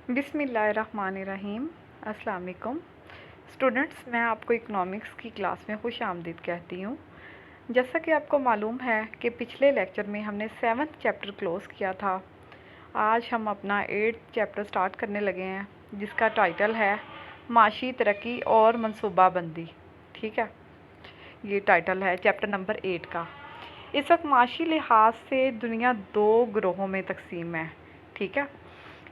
بسم اللہ الرحمن الرحیم۔ السلام علیکم اسٹوڈنٹس، میں آپ کو اکنامکس کی کلاس میں خوش آمدید کہتی ہوں۔ جیسا کہ آپ کو معلوم ہے کہ پچھلے لیکچر میں ہم نے 7th چیپٹر کلوز کیا تھا۔ آج ہم اپنا 8th چیپٹر سٹارٹ کرنے لگے ہیں، جس کا ٹائٹل ہے معاشی ترقی اور منصوبہ بندی۔ ٹھیک ہے، یہ ٹائٹل ہے چیپٹر نمبر 8 کا۔ اس وقت معاشی لحاظ سے دنیا 2 گروہوں میں تقسیم ہے۔ ٹھیک ہے،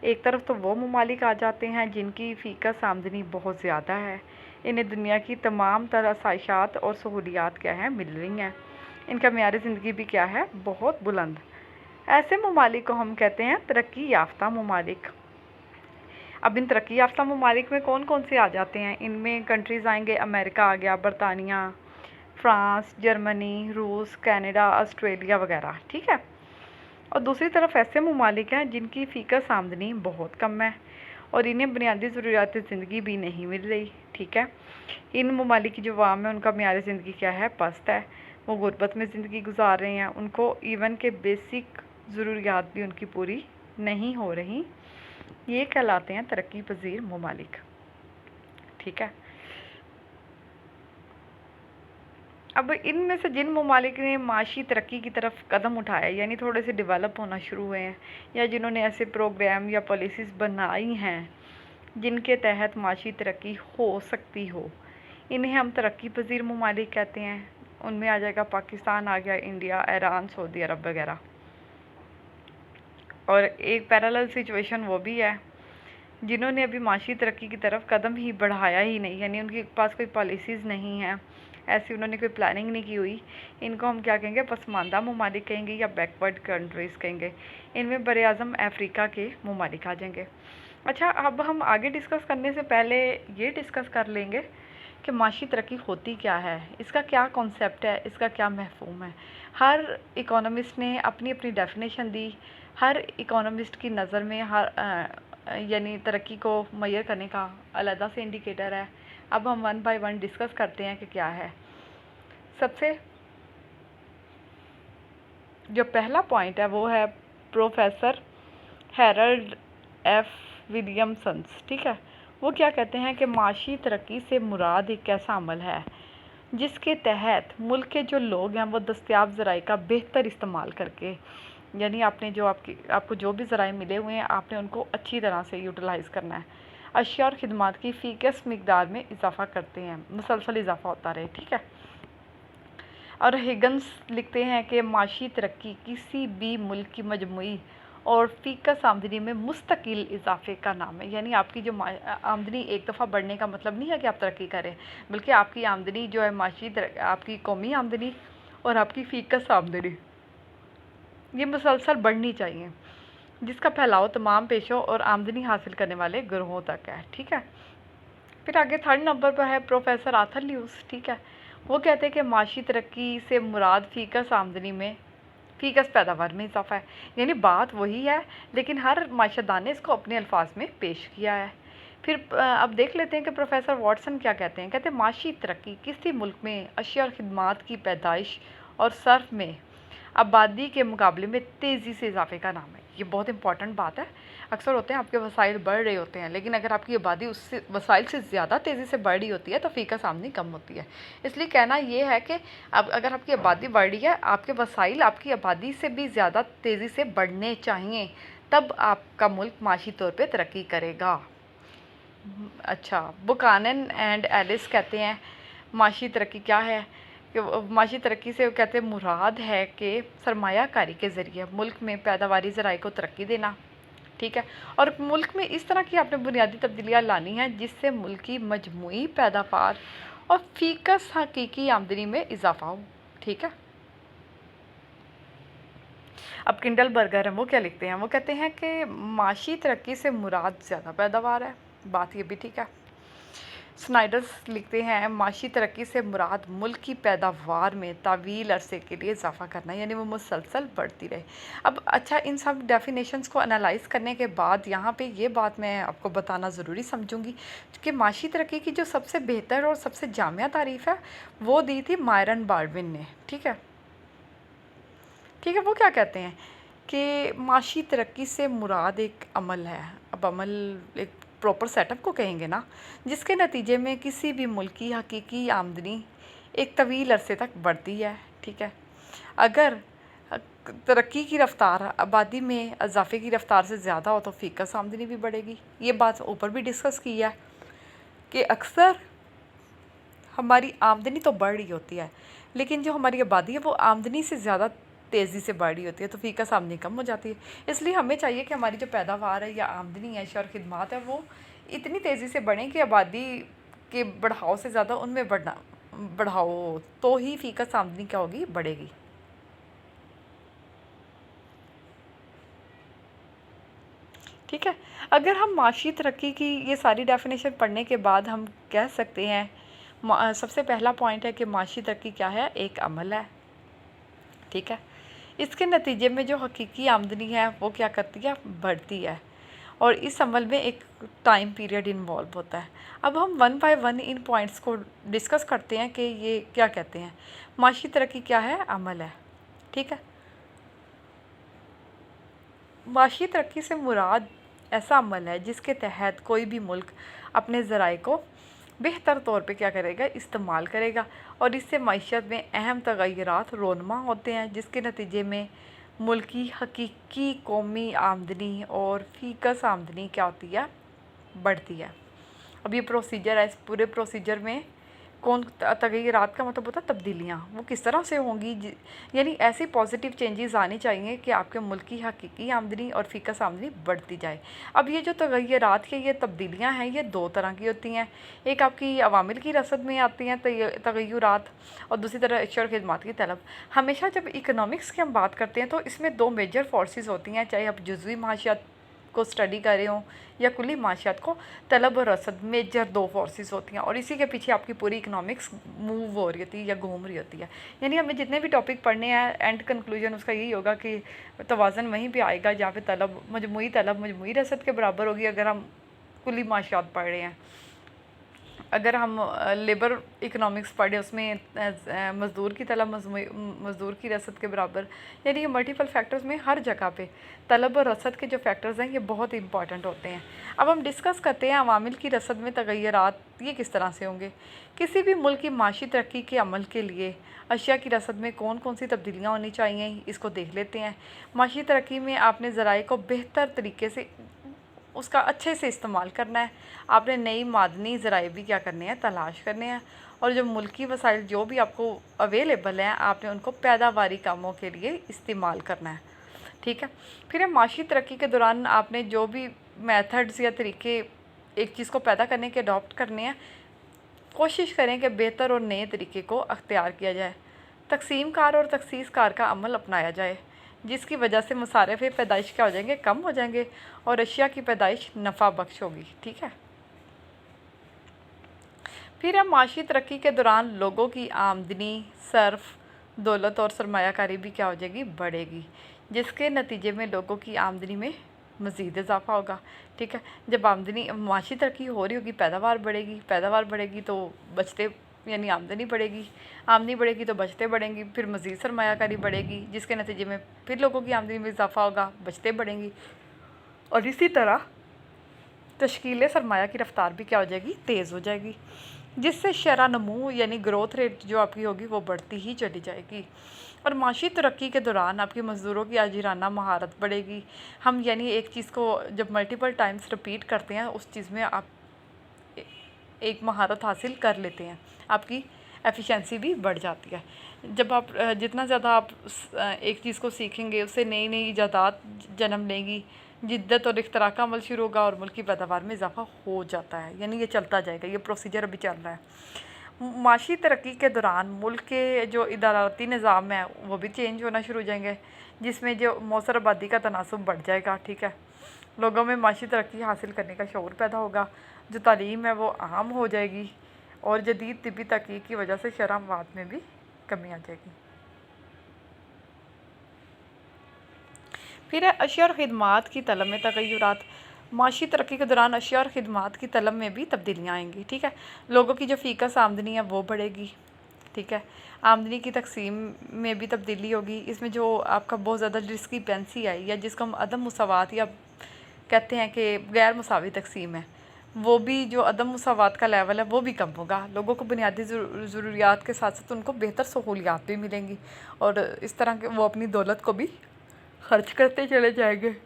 ایک طرف تو وہ ممالک آ جاتے ہیں جن کی فی کس آمدنی بہت زیادہ ہے، انہیں دنیا کی تمام تر آسائشات اور سہولیات کیا ہیں، مل رہی ہیں، ان کا معیار زندگی بھی کیا ہے، بہت بلند۔ ایسے ممالک کو ہم کہتے ہیں ترقی یافتہ ممالک۔ اب ان ترقی یافتہ ممالک میں کون کون سے آ جاتے ہیں؟ ان میں کنٹریز آئیں گے، امریکہ آ گیا، برطانیہ، فرانس، جرمنی، روس، کینیڈا، آسٹریلیا وغیرہ۔ ٹھیک ہے، اور دوسری طرف ایسے ممالک ہیں جن کی فی کس آمدنی بہت کم ہے اور انہیں بنیادی ضروریات زندگی بھی نہیں مل رہی۔ ٹھیک ہے، ان ممالک کی جو عوام ہے ان کا معیار زندگی کیا ہے، پست ہے، وہ غربت میں زندگی گزار رہے ہیں، ان کو ایون کے بیسک ضروریات بھی ان کی پوری نہیں ہو رہی۔ یہ کہلاتے ہیں ترقی پذیر ممالک۔ ٹھیک ہے، اب ان میں سے جن ممالک نے معاشی ترقی کی طرف قدم اٹھایا، یعنی تھوڑے سے ڈیولپ ہونا شروع ہوئے ہیں، یا جنہوں نے ایسے پروگرام یا پالیسیز بنائی ہیں جن کے تحت معاشی ترقی ہو سکتی ہو، انہیں ہم ترقی پذیر ممالک کہتے ہیں۔ ان میں آ جائے گا پاکستان، آ گیا انڈیا، ایران، سعودی عرب وغیرہ۔ اور ایک پیرالل سچویشن وہ بھی ہے جنہوں نے ابھی معاشی ترقی کی طرف قدم ہی بڑھایا ہی نہیں، یعنی ان کے پاس کوئی پالیسیز نہیں ہیں، ایسی انہوں نے کوئی پلاننگ نہیں کی ہوئی۔ ان کو ہم کیا کہیں گے، پسماندہ ممالک کہیں گے یا بیکورڈ کنٹریز کہیں گے۔ ان میں بر اعظم افریقہ کے ممالک آ جائیں گے۔ اچھا، اب ہم آگے ڈسکس کرنے سے پہلے یہ ڈسکس کر لیں گے کہ معاشی ترقی ہوتی کیا ہے، اس کا کیا کانسیپٹ ہے، اس کا کیا مفہوم ہے۔ ہر اکانومسٹ نے اپنی اپنی ڈیفینیشن دی۔ ہر اکانومسٹ کی نظر میں یعنی ترقی کو میئر کرنے کا علیحدہ سے انڈیکیٹر ہے۔ اب ہم 1 بائی 1 ڈسکس کرتے ہیں کہ کیا ہے۔ سب سے جو پہلا پوائنٹ ہے وہ ہے پروفیسر ہیرلڈ ایف ولیمسنس۔ ٹھیک ہے، وہ کیا کہتے ہیں کہ معاشی ترقی سے مراد ایک ایسا عمل ہے جس کے تحت ملک کے جو لوگ ہیں وہ دستیاب ذرائع کا بہتر استعمال کر کے، یعنی آپ نے جو آپ کو جو بھی ذرائع ملے ہوئے ہیں، آپ نے ان کو اچھی طرح سے یوٹیلائز کرنا ہے، اشیاء اور خدمات کی فی کس مقدار میں اضافہ کرتے ہیں، مسلسل اضافہ ہوتا رہے۔ ٹھیک ہے، اور ہگنس لکھتے ہیں کہ معاشی ترقی کسی بھی ملک کی مجموعی اور فی کس آمدنی میں مستقل اضافے کا نام ہے۔ یعنی آپ کی جو آمدنی ایک دفعہ بڑھنے کا مطلب نہیں ہے کہ آپ ترقی کریں، بلکہ آپ کی آمدنی جو ہے آپ کی قومی آمدنی اور آپ کی فی کس آمدنی یہ مسلسل بڑھنی چاہیے، جس کا پھیلاؤ تمام پیشوں اور آمدنی حاصل کرنے والے گروہوں تک ہے۔ ٹھیک ہے، پھر آگے 3rd نمبر پر ہے پروفیسر آرتھر لیوس۔ ٹھیک ہے، وہ کہتے ہیں کہ معاشی ترقی سے مراد فی کس آمدنی میں فی کس پیداوار میں اضافہ ہے۔ یعنی بات وہی ہے، لیکن ہر معاشرت دان نے اس کو اپنے الفاظ میں پیش کیا ہے۔ پھر اب دیکھ لیتے ہیں کہ پروفیسر واٹسن کیا کہتے ہیں۔ کہتے ہیں معاشی ترقی کسی ملک میں اشیاء اور خدمات کی پیدائش اور صرف میں آبادی کے مقابلے میں تیزی سے اضافے کا نام ہے۔ یہ بہت امپورٹنٹ بات ہے۔ اکثر ہوتے ہیں آپ کے وسائل بڑھ رہے ہوتے ہیں، لیکن اگر آپ کی آبادی اس سے وسائل سے زیادہ تیزی سے بڑھ رہی ہوتی ہے تو فی کس آمدنی کم ہوتی ہے۔ اس لیے کہنا یہ ہے کہ اگر آپ کی آبادی بڑھ رہی ہے، آپ کے وسائل آپ کی آبادی سے بھی زیادہ تیزی سے بڑھنے چاہیے، تب آپ کا ملک معاشی طور پہ ترقی کرے گا۔ اچھا، بوکانن اینڈ ایلس کہتے ہیں معاشی ترقی کیا ہے، کہ معاشی ترقی سے کہتے ہیں مراد ہے کہ سرمایہ کاری کے ذریعے ملک میں پیداواری ذرائع کو ترقی دینا۔ ٹھیک ہے، اور ملک میں اس طرح کی آپ نے بنیادی تبدیلیاں لانی ہیں جس سے ملک کی مجموعی پیداوار اور فی کس حقیقی آمدنی میں اضافہ ہو۔ ٹھیک ہے، اب کنڈل برگر ہیں، وہ کیا لکھتے ہیں؟ وہ کہتے ہیں کہ معاشی ترقی سے مراد زیادہ پیداوار ہے۔ بات یہ بھی ٹھیک ہے۔ سنائڈرز لکھتے ہیں معاشی ترقی سے مراد ملک کی پیداوار میں طویل عرصے کے لیے اضافہ کرنا، یعنی وہ مسلسل بڑھتی رہے۔ اب اچھا، ان سب ڈیفینیشنز کو انالائز کرنے کے بعد یہاں پہ یہ بات میں آپ کو بتانا ضروری سمجھوں گی کہ معاشی ترقی کی جو سب سے بہتر اور سب سے جامع تعریف ہے وہ دی تھی مائرن بالڈون نے۔ ٹھیک ہے، ٹھیک ہے، وہ کیا کہتے ہیں کہ معاشی ترقی سے مراد ایک عمل ہے۔ اب अब अमल एक प्रॉपर सेटअप को कहेंगे ना, जिसके नतीजे में किसी भी मुल्क की हकीकी आमदनी एक तवील अरसे तक बढ़ती है। ठीक है, अगर तरक्की की रफ्तार आबादी में इजाफे की रफ्तार से ज़्यादा हो तो फ़ीकस आमदनी भी बढ़ेगी। ये बात ऊपर भी डिस्कस की है कि अक्सर हमारी आमदनी तो बढ़ रही होती है, लेकिन जो हमारी आबादी है वो आमदनी से ज़्यादा तेज़ी से बढ़ रही होती है, तो फ़ीकस आमदनी कम हो जाती है। इसलिए हमें चाहिए कि हमारी जो पैदावार है या आमदनी है, अशिया और ख़िदमत है, वो इतनी तेज़ी से बढ़ें कि आबादी के बढ़ाव से ज़्यादा उनमें बढ़ाव हो, तो ही फ़ीकस आमदनी क्या होगी, बढ़ेगी। ठीक है, अगर हम माशी तरक्की की ये सारी डेफिनेशन पढ़ने के बाद हम कह सकते हैं, सबसे पहला पॉइंट है कि माशी तरक्की क्या है, एक अमल है। ठीक है, इसके नतीजे में जो हकीकी आमदनी है वो क्या करती है, बढ़ती है, और इस अमल में एक टाइम पीरियड इन्वॉल्व होता है। अब हम one by one in points को डिस्कस करते हैं कि ये क्या कहते हैं। माशी तरक्की क्या है, अमल है। ठीक है, माशी तरक्की से मुराद ऐसा अमल है जिसके तहत कोई भी मुल्क अपने ज़राए को बेहतर तौर पे क्या करेगा, इस्तेमाल करेगा, और इससे मईशत में अहम तग़य्युरात रोनमा होते हैं, जिसके नतीजे में मुल्क की हकीकी कौमी आमदनी और फ़ीकस आमदनी क्या होती है, बढ़ती है। अब ये प्रोसीजर है, इस पूरे प्रोसीजर में कौन तग़य्युरात का मतलब होता है तब्दीलियाँ, वो किस तरह से होंगी, यानी ऐसी पॉजिटिव चेंजेस आनी चाहिए कि आपके मुल्क की हकीकी आमदनी और फ़ीकस आमदनी बढ़ती जाए। अब ये जो तग़य्युरात की ये तब्दीलियाँ हैं, ये दो तरह की होती हैं। एक आपकी अवामिल की रसद में आती हैं तग़य्युरात, और दूसरी तरह अशिया और ख़िदमत की तलब। हमेशा जब इकनॉमिक्स की हम बात करते हैं तो इसमें दो मेजर फोर्सेस होती हैं, चाहे आप जुज़वी माशियात को स्टडी कर रहे हों या कुल्ली माशियात को, तलब और रसद मेजर दो फोर्सेस होती हैं, और इसी के पीछे आपकी पूरी इकनॉमिक्स मूव हो रही होती है या घूम रही होती है। यानी हमें जितने भी टॉपिक पढ़ने हैं, एंड कंक्लूजन उसका यही होगा कि तवाज़न वहीं पे आएगा जहाँ पे तलब मजमूई रसद के बराबर होगी, अगर हम कुल्ली माशियात पढ़ रहे हैं। अगर हम लेबर इकनॉमिक्स पढ़े, उसमें मज़दूर की तलब मज़दूर की रसद के बराबर, यानी ये मल्टीपल फैक्टर्स में हर जगह पे तलब और रसद के जो फैक्टर्स हैं ये बहुत इंपॉर्टेंट होते हैं। अब हम डिस्कस करते हैं अवामिल की रसद में तग़य्युरात ये किस तरह से होंगे। किसी भी मुल्क की माशी तरक्की के अमल के लिए अशिया की रसद में कौन कौन सी तब्दीलियाँ होनी चाहिए, इसको देख लेते हैं। माशी तरक्की में आपने ज़राए को बेहतर तरीके से उसका अच्छे से इस्तेमाल करना है। आपने नई मादनी ज़राए भी क्या करने हैं, तलाश करने हैं, और जो मुल्की वसाइल जो भी आपको अवेलेबल हैं आपने उनको पैदावारी कामों के लिए इस्तेमाल करना है। ठीक है, फिर माशी तरक्की के दौरान आपने जो भी मेथड्स या तरीके एक चीज़ को पैदा करने के अडॉप्ट करने हैं, कोशिश करें कि बेहतर और नए तरीके को अख्तियार किया जाए। तकसीम कार और तखसीस कार का अमल अपनाया जाए, जिसकी वजह से मसारफ़ पैदाइश क्या हो जाएंगे, कम हो जाएंगे, और अशिया की पैदाइश नफ़ा बख्श होगी। ठीक है, फिर हम माशी तरक्की के दौरान लोगों की आमदनी, सर्फ, दौलत और सरमायाकारी भी क्या हो जाएगी, बढ़ेगी, जिसके नतीजे में लोगों की आमदनी में मज़ीद इजाफा होगा। ठीक है, जब आमदनी माशी तरक्की हो रही होगी, पैदावार बढ़ेगी तो बचते, यानी आमदनी बढ़ेगी तो बचते बढ़ेंगी, फिर मज़ीद सरमायाकारी बढ़ेगी, जिसके नतीजे में फिर लोगों की आमदनी में इजाफा होगा, बचते बढ़ेंगी, और इसी तरह तश्कील सरमाया की रफ्तार भी क्या हो जाएगी, तेज़ हो जाएगी, जिससे शरह नमू यानी ग्रोथ रेट जो आपकी होगी वो बढ़ती ही चली जाएगी। और माशी तरक्की के दौरान आपकी मज़दूरों की आजिराना महारत बढ़ेगी। हम यानी एक चीज़ को जब मल्टीपल टाइम्स रिपीट करते हैं, उस चीज़ में आप एक महारत हासिल कर लेते हैं, आपकी एफिशिएंसी भी बढ़ जाती है। जब आप जितना ज़्यादा आप एक चीज़ को सीखेंगे, उससे नई नई ईजादात जन्म लेंगी, जिद्दत और इख्तरा का अमल शुरू होगा, और मुल्क की पैदावार में इजाफा हो जाता है। यानी ये चलता जाएगा, ये प्रोसीजर अभी चल रहा है। माशी तरक्की के दौरान मुल्क के जो इदाराती निज़ाम है वो भी चेंज होना शुरू हो जाएंगे, जिसमें जो मौसर आबादी का तनासुब बढ़ जाएगा। ठीक है, लोगों में माशी तरक्की हासिल करने का शऊर पैदा होगा, जो तालीम है वो आम हो जाएगी, और जदीद तिब्बी तहकीक की वजह से शरह मवाद में भी कमी आ जाएगी। फिर है अशिया और ख़िदमत की तलब में तग़य्युरात। माशी तरक्की के दौरान अशिया और ख़िदमत की तलब में भी तब्दीलियाँ आएंगी। ठीक है, लोगों की जो फ़ीकस आमदनी है वो बढ़ेगी। ठीक है, आमदनी की तकसीम में भी तब्दीली होगी। इसमें जो आपका बहुत ज़्यादा डिस्क्रिपेंसी आई, या जिसको हम अदम मुसावात या कहते हैं कि गैर मुसावी तकसीम है, वो भी जो अदम मुसावात का लेवल है वो भी कम होगा। लोगों को बुनियादी ज़रूरियात के साथ साथ उनको बेहतर सहूलियात भी मिलेंगी, और इस तरह के वो अपनी दौलत को भी खर्च करते चले जाएंगे।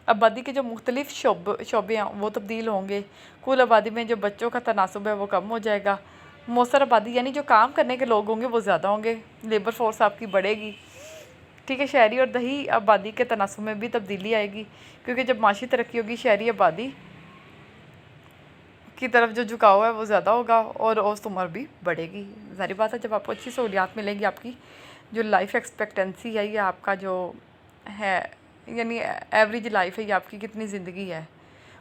आबादी के जो मुख्तलिफ शोबे हैं वो तब्दील होंगे। कुल आबादी में जो बच्चों का तनासब है वो कम हो जाएगा। मौसर आबादी यानी जो काम करने के लोग होंगे वो ज़्यादा होंगे, लेबर फोर्स आपकी बढ़ेगी। ठीक है, शहरी और दही आबादी के तनासब में भी तब्दीली आएगी, क्योंकि जब माशी तरक्की होगी शहरी आबादी की तरफ जो झुकाव है वो ज़्यादा होगा और औसत उम्र भी बढ़ेगी। ज़ाहिर बात है, जब आपको अच्छी सहूलियात मिलेंगी, आपकी जो लाइफ एक्सपेक्टेंसी है, ये आपका जो है यानी एवरेज लाइफ है, ये आपकी कितनी ज़िंदगी है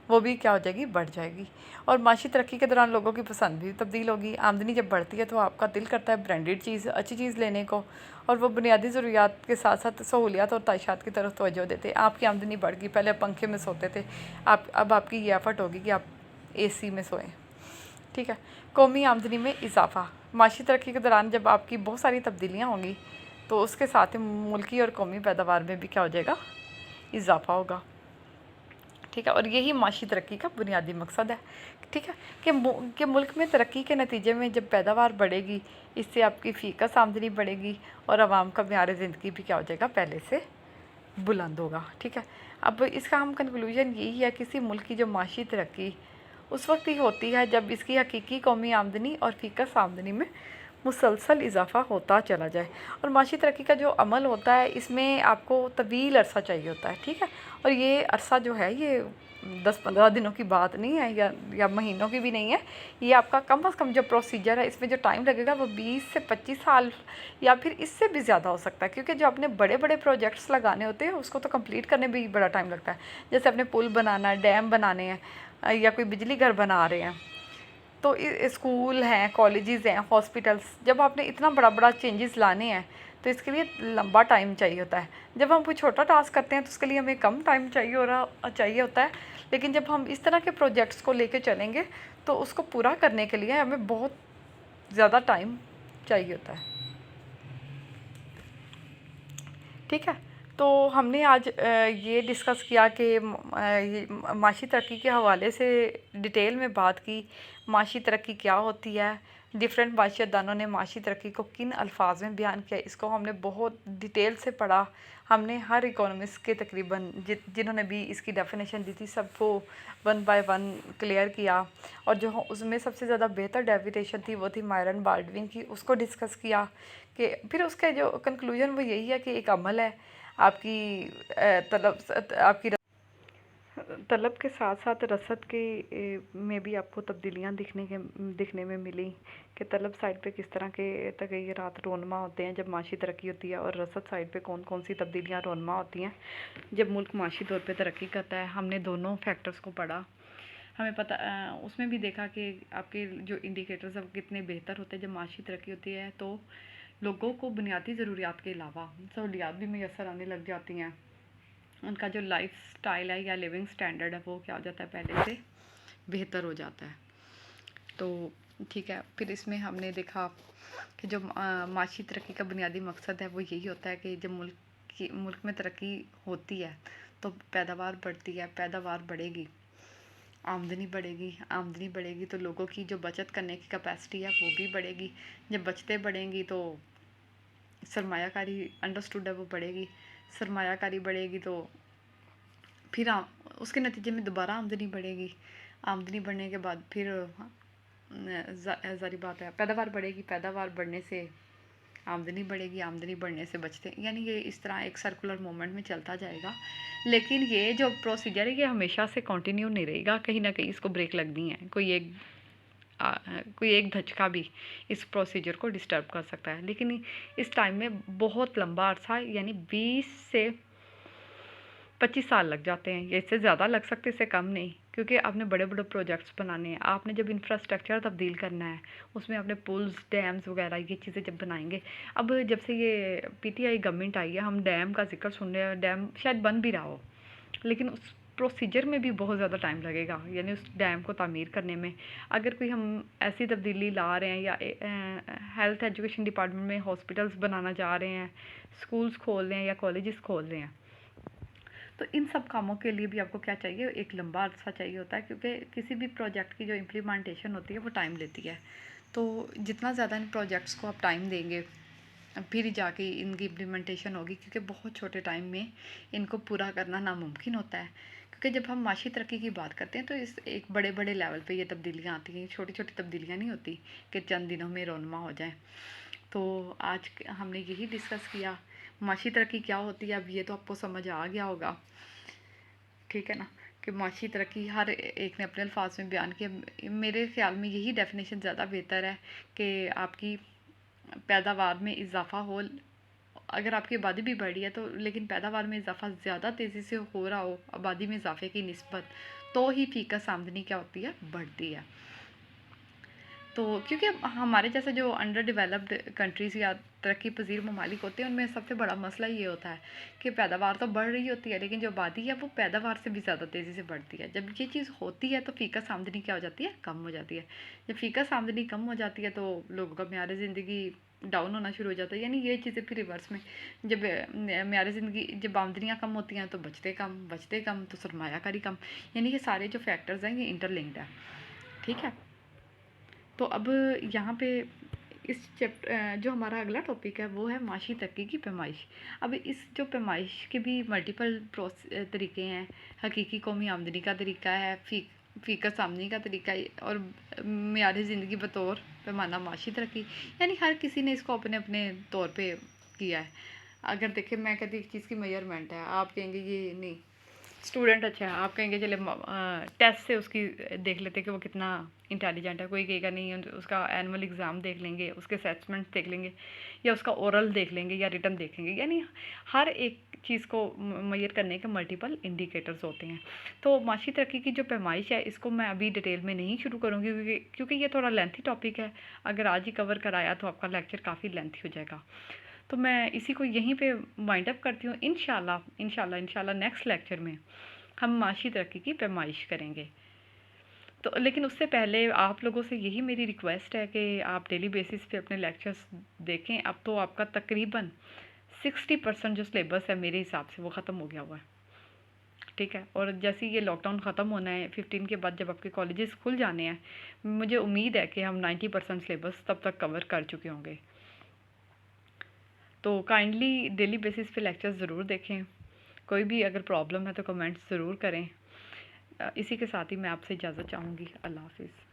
वो भी क्या हो जाएगी, बढ़ जाएगी। और माशी तरक्की के दौरान लोगों की पसंद भी तब्दील होगी। आमदनी जब बढ़ती है तो आपका दिल करता है ब्रांडेड चीज़, अच्छी चीज़ लेने को, और वो बुनियादी ज़रूरियात के साथ साथ सहूलियात और ताइशात की तरफ तवज्जो देते। आपकी आमदनी बढ़ गई, पहले पंखे में सोते थे, अब आपकी ये एफर्ट होगी कि आप AC में सोएं। ठीक है, कौमी आमदनी में इजाफा। माशी तरक्की के दौरान जब आपकी बहुत सारी तब्दीलियाँ होंगी तो उसके साथ ही मुल्की और कौमी पैदावार में भी क्या हो जाएगा, इजाफा होगा। ठीक है, और यही माशी तरक्की का बुनियादी मकसद है। ठीक है, कि मुल्क में तरक्की के नतीजे में जब पैदावार बढ़ेगी, इससे आपकी फ़ीकस आमदनी बढ़ेगी और आवाम का म्यार ज़िंदगी भी क्या हो जाएगा, पहले से बुलंद होगा। ठीक है, अब इसका हम कंक्लूजन यही है, किसी मुल्क की जो माशी तरक्की उस वक्त ही होती है जब इसकी हकीकी कौमी आमदनी और फ़ीकस आमदनी में मुसलसल इजाफा होता चला जाए। और माशी तरक्की का जो अमल होता है इसमें आपको तवील अरसा चाहिए होता है। ठीक है, और ये अरसा जो है ये 10-15 दिनों की बात नहीं है, या महीनों की भी नहीं है। ये आपका कम अज़ कम जो प्रोसीजर है इसमें जो टाइम लगेगा वो 20 से 25 साल या फिर इससे भी ज़्यादा हो सकता है, क्योंकि जो अपने बड़े बड़े प्रोजेक्ट्स लगाने होते हैं उसको तो कंप्लीट करने में भी बड़ा टाइम लगता है। जैसे अपने पुल बनाना है, डैम बनाने हैं, या कोई बिजली घर बना रहे हैं, तो स्कूल हैं, कॉलेजेस हैं, हॉस्पिटल्स, जब आपने इतना बड़ा बड़ा चेंजेस लाने हैं तो इसके लिए लंबा टाइम चाहिए होता है। जब हम कोई छोटा टास्क करते हैं तो उसके लिए हमें कम टाइम चाहिए होता है, लेकिन जब हम इस तरह के प्रोजेक्ट्स को लेके चलेंगे तो उसको पूरा करने के लिए हमें बहुत ज़्यादा टाइम चाहिए होता है। ठीक है, तो हमने आज ये डिस्कस किया कि माशी तरक्की के हवाले से डिटेल में बात की, माशी तरक्की क्या होती है, डिफरेंट माशियतदानों ने माशी तरक्की को किन अल्फाज में बयान किया, इसको हमने बहुत डिटेल से पढ़ा। हमने हर इकोनॉमिस्ट के तकरीबन जिन्होंने भी इसकी डेफिनेशन दी थी सबको 1 बाय 1 क्लियर किया, और जो उसमें सबसे ज़्यादा बेहतर डेफिनेशन थी वो थी मायरन बाल्डविन की, उसको डिस्कस किया। कि फिर उसका जो कंक्लूजन वो यही है कि एक अमल है, आपकी तलब के साथ साथ रसद के में भी आपको तब्दीलियाँ दिखने में मिली, कि तलब साइड पे किस तरह के तगय्युरात रोनमा होते हैं जब माशी तरक्की होती है, और रसद साइड पे कौन कौन सी तब्दीलियाँ रोनमा होती हैं जब मुल्क माशी तौर पे तरक्की करता है। हमने दोनों फैक्टर्स को पढ़ा, हमें पता उसमें भी देखा कि आपके जो इंडिकेटर्स हैं वो कितने बेहतर होते हैं जब माशी तरक्की होती है, तो लोगों को बुनियादी ज़रूरियात के अलावा सहूलियात भी मैसर आने लग जाती हैं। उनका जो लाइफ स्टाइल है या लिविंग स्टैंडर्ड है वो क्या हो जाता है, पहले से बेहतर हो जाता है। तो ठीक है, फिर इसमें हमने देखा कि जो माशी तरक्की का बुनियादी मकसद है वो यही होता है कि जब मुल्क में तरक्की होती है तो पैदावार बढ़ती है, पैदावार बढ़ेगी, आमदनी बढ़ेगी तो लोगों की जो बचत करने की कैपेसिटी है वो भी बढ़ेगी। जब बचतें बढ़ेंगी तो सरमायाकारी अंडरस्टूड है वो बढ़ेगी, सरमायाकारी बढ़ेगी तो फिर उसके नतीजे में दोबारा आमदनी बढ़ेगी, आमदनी बढ़ने के बाद फिर ज़ाहिर बात है पैदावार बढ़ेगी, पैदावार बढ़ने से आमदनी बढ़ेगी, आमदनी बढ़ने से बचते, यानी ये इस तरह एक सर्कुलर मूवमेंट में चलता जाएगा। लेकिन ये जो प्रोसीजर है ये हमेशा से कंटिन्यू नहीं रहेगा, कहीं ना कहीं इसको ब्रेक लगनी है। कोई एक धचका भी इस प्रोसीजर को डिस्टर्ब कर सकता है, लेकिन इस टाइम में बहुत लंबा अरसा यानी 20 से 25 साल लग जाते हैं, या इससे ज़्यादा लग सकते, इससे कम नहीं, क्योंकि आपने बड़े बड़े प्रोजेक्ट्स बनाने हैं। आपने जब इंफ्रास्ट्रक्चर तब्दील करना है उसमें आपने पुल्स, डैम्स वगैरह ये चीज़ें जब बनाएंगे, अब जब से ये PTI गवर्नमेंट आई है हम डैम का जिक्र सुन रहे हैं, डैम शायद बन भी रहा हो, लेकिन उस प्रोसीजर में भी बहुत ज़्यादा टाइम लगेगा, यानी उस डैम को तामीर करने में। अगर कोई हम ऐसी तब्दीली ला रहे हैं या हेल्थ एजुकेशन डिपार्टमेंट में हॉस्पिटल्स बनाना चाह रहे हैं, स्कूल्स खोल रहे हैं या कॉलेजेस खोल रहे हैं, تو ان سب کاموں کے لیے بھی آپ کو کیا چاہیے، ایک لمبا عرصہ چاہیے ہوتا ہے، کیونکہ کسی بھی پروجیکٹ کی جو امپلیمنٹیشن ہوتی ہے وہ ٹائم لیتی ہے. تو جتنا زیادہ ان پروجیکٹس کو آپ ٹائم دیں گے پھر جا کے ان کی امپلیمنٹیشن ہوگی، کیونکہ بہت چھوٹے ٹائم میں ان کو پورا کرنا ناممکن ہوتا ہے. کیونکہ جب ہم معاشی ترقی کی بات کرتے ہیں تو اس ایک بڑے بڑے لیول پہ یہ تبدیلیاں آتی ہیں، چھوٹی چھوٹی تبدیلیاں نہیں ہوتی کہ چند دنوں میں رونما ہو جائیں. تو آج ہم نے یہی ڈسکس کیا معاشی ترقی کیا ہوتی ہے. اب یہ تو آپ کو سمجھ آ گیا ہوگا، ٹھیک ہے نا، کہ معاشی ترقی ہر ایک نے اپنے الفاظ میں بیان کیا. میرے خیال میں یہی ڈیفینیشن زیادہ بہتر ہے کہ آپ کی پیداوار میں اضافہ ہو. اگر آپ کی آبادی بھی بڑھی ہے تو لیکن پیداوار میں اضافہ زیادہ تیزی سے ہو رہا ہو آبادی میں اضافے کی نسبت، تو ہی فی کس آمدنی کیا ہوتی ہے، بڑھتی ہے. تو کیونکہ ہمارے جیسے جو انڈر ڈیولپڈ کنٹریز یا ترقی پذیر ممالک ہوتے ہیں ان میں سب سے بڑا مسئلہ یہ ہوتا ہے کہ پیداوار تو بڑھ رہی ہوتی ہے لیکن جو آبادی ہے وہ پیداوار سے بھی زیادہ تیزی سے بڑھتی ہے. جب یہ چیز ہوتی ہے تو فی کس آمدنی کیا ہو جاتی ہے، کم ہو جاتی ہے. جب فی کس آمدنی کم ہو جاتی ہے تو لوگوں کا معیار زندگی ڈاؤن ہونا شروع ہو جاتا ہے. یعنی یہ چیزیں پھر ریورس میں، جب معیار زندگی، جب آمدنیاں کم ہوتی ہیں تو بچتے کم تو سرمایہ کاری کم. یعنی یہ سارے جو فیکٹرز ہیں یہ انٹر لنکڈ ہیں، ٹھیک ہے. تو اب یہاں پہ اس جو ہمارا اگلا ٹاپک ہے وہ ہے معاشی ترقی کی پیمائش. اب اس جو پیمائش کے بھی ملٹیپل طریقے ہیں. حقیقی قومی آمدنی کا طریقہ ہے، فی کس آمدنی کا طریقہ ہے، اور معیار زندگی بطور پیمانہ معاشی ترقی. یعنی ہر کسی نے اس کو اپنے اپنے طور پہ کیا ہے. اگر دیکھیں میں کہتی ایک چیز کی میجرمنٹ ہے، آپ کہیں گے یہ نہیں اسٹوڈنٹ اچھا ہے، آپ کہیں گے چلے ٹیسٹ سے اس کی دیکھ لیتے کہ وہ کتنا انٹیلیجنٹ ہے. کوئی کہے گا نہیں اس کا اینول ایگزام دیکھ لیں گے، اس کے اسیسمنٹ دیکھ لیں گے، یا اس کا اورل دیکھ لیں گے، یا ریٹن دیکھیں گے. یعنی ہر ایک چیز کو میئر کرنے کے ملٹیپل انڈیکیٹرز ہوتے ہیں. تو معاشی ترقی کی جو پیمائش ہے اس کو میں ابھی ڈیٹیل میں نہیں شروع کروں گی کیونکہ یہ تھوڑا لینتھی ٹاپک ہے. اگر آج ہی کور کرایا تو آپ کا لیکچر کافی لینتھی ہو جائے گا. تو میں اسی کو یہیں پہ وائنڈ اپ کرتی ہوں. انشاءاللہ نیکسٹ لیکچر میں ہم معاشی ترقی کی پیمائش کریں گے. تو لیکن اس سے پہلے آپ لوگوں سے یہی میری ریکویسٹ ہے کہ آپ ڈیلی بیسس پہ اپنے لیکچرز دیکھیں. اب تو آپ کا تقریباً 60% جو سلیبس ہے میرے حساب سے وہ ختم ہو گیا ہوا ہے، ٹھیک ہے. اور جیسے یہ لاک ڈاؤن ختم ہونا ہے 15 کے بعد جب آپ کے کالجز کھل جانے ہیں، مجھے امید ہے کہ ہم 90% سلیبس تب تک کور کر چکے ہوں گے. تو کائنڈلی ڈیلی بیسس پہ لیکچر ضرور دیکھیں. کوئی بھی اگر پرابلم ہے تو کمنٹس ضرور کریں. اسی کے ساتھ ہی میں آپ سے اجازت چاہوں گی. اللہ حافظ.